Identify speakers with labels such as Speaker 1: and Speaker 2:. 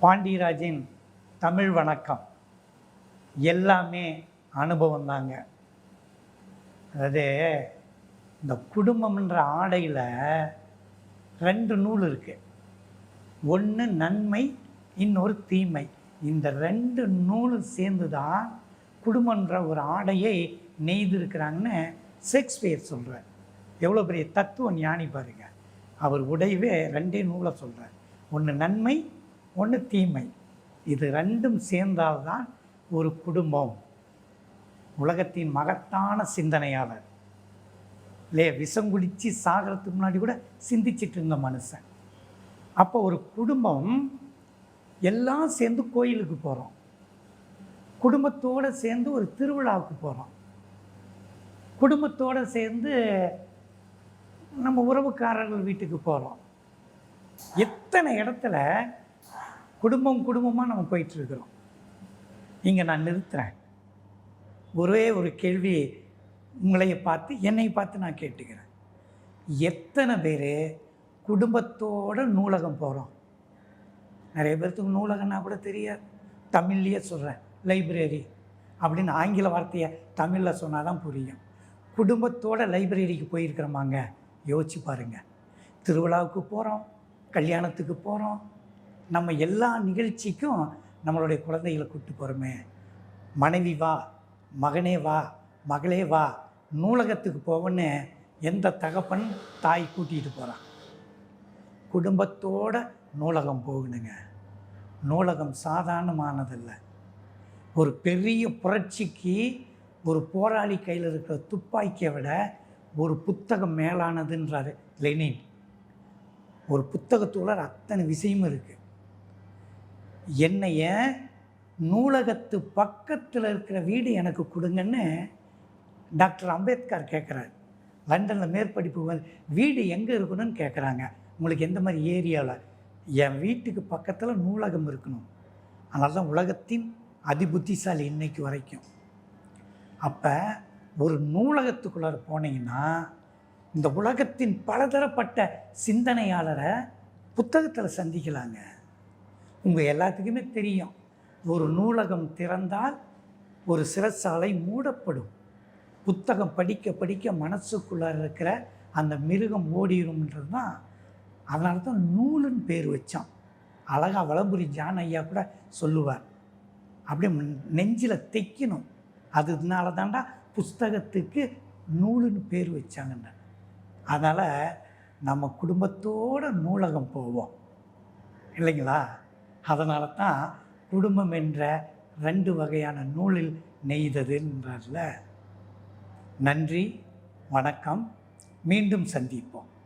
Speaker 1: பாண்டியராஜின் தமிழ் வணக்கம். எல்லாமே அனுபவம் தாங்க. அதாவது இந்த குடும்பம்ன்ற ஆடையில் 2 நூல் இருக்குது. ஒன்று நன்மை, இன்னொரு தீமை. இந்த 2 நூலும் சேர்ந்து தான் குடும்பன்ற ஒரு ஆடையை நெய்திருக்கிறாங்கன்னு ஷேக்ஸ்பியர் சொல்கிறார். எவ்வளோ பெரிய தத்துவ ஞானி பாருங்க. அவர் உடையவே 2 நூலை சொல்கிறார். ஒன்று நன்மை, ஒன்று தீமை. இது 2ம் சேர்ந்தால்தான் ஒரு குடும்பம். உலகத்தின் மகத்தான சிந்தனையாளர் இல்லையே, விஷம் குடித்து சாகிறதுக்கு முன்னாடி கூட சிந்திச்சிட்டு இருந்த மனுஷன். அப்போ ஒரு குடும்பம் எல்லாம் சேர்ந்து கோயிலுக்கு போகிறோம், குடும்பத்தோடு சேர்ந்து ஒரு திருவிழாவுக்கு போகிறோம், குடும்பத்தோடு சேர்ந்து நம்ம உறவுக்காரர்கள் வீட்டுக்கு போகிறோம். எத்தனை இடத்துல குடும்பமாக நம்ம போயிட்டுருக்குறோம். இங்கே நான் நிறுத்துகிறேன். ஒரே ஒரு கேள்வி உங்களைய பார்த்து என்னை பார்த்து நான் கேட்டுக்கிறேன். எத்தனை பேர் குடும்பத்தோடு நூலகம் போகிறோம்? நிறைய பேர்த்துக்கு நூலகம்னா கூட தெரியாது. தமிழ்லேயே சொல்கிறேன், லைப்ரரி அப்படின்னு ஆங்கில வார்த்தையை தமிழில் சொன்னால் தான் புரியும். குடும்பத்தோட லைப்ரரிக்கு போயிருக்கிறோமாங்க? யோசிச்சு பாருங்கள். திருவிழாவுக்கு போகிறோம், கல்யாணத்துக்கு போகிறோம், நம்ம எல்லா நிகழ்ச்சிக்கும் நம்மளுடைய குழந்தைகளை கூப்பிட்டு போகிறோமே. மனைவி வா, மகனே வா, மகளே வா, நூலகத்துக்கு போவோன்னு எந்த தகப்பன் தாய் கூட்டிகிட்டு போகிறான்? குடும்பத்தோட நூலகம் போகணுங்க. நூலகம் சாதாரணமானதில்லை. ஒரு பெரிய புரட்சிக்கு ஒரு போராளி கையில் இருக்கிற துப்பாக்கியை விட ஒரு புத்தகம் மேலானதுன்றாரு லெனின். ஒரு புத்தகத்தோட அத்தனை விஷயமும் இருக்குது. என்னைய நூலகத்து பக்கத்தில் இருக்கிற வீடு எனக்கு கொடுங்கன்னு டாக்டர் அம்பேத்கர் கேட்குறாரு. லண்டனில் மேற்படிப்பு வீடு எங்கே இருக்கணும்னு கேட்குறாங்க. உங்களுக்கு எந்த மாதிரி ஏரியாவில்? என் வீட்டுக்கு பக்கத்தில் நூலகம் இருக்கணும். அதனால தான் உலகத்தின் அதிபுத்திசாலி இன்னைக்கு வரைக்கும். அப்போ ஒரு நூலகத்துக்குள்ளார போனீங்கன்னா இந்த உலகத்தின் பலதரப்பட்ட சிந்தனையாளரை புத்தகத்தில் சந்திக்கலாங்க. உங்கள் எல்லாத்துக்குமே தெரியும், ஒரு நூலகம் திறந்தால் ஒரு சிறைச்சாலை மூடப்படும். புத்தகம் படிக்க படிக்க மனசுக்குள்ளே இருக்கிற அந்த மிருகம் ஓடிடும்ன்றது தான். அதனால தான் நூலுன்னு பேர் வச்சான். அழகாக வளம்புரி ஜான் ஐயா கூட சொல்லுவார், அப்படியே நெஞ்சில் தைக்கணும். அதனால தாண்டா புஸ்தகத்துக்கு நூலுன்னு பேர் வச்சாங்கன்னு. அதனால் நம்ம குடும்பத்தோடு நூலகம் போவோம் இல்லைங்களா? அதனால தான் குடும்பம் என்ற 2 வகையான நூலில் நெய்ததுன்றார்ல. நன்றி, வணக்கம். மீண்டும் சந்திப்போம்.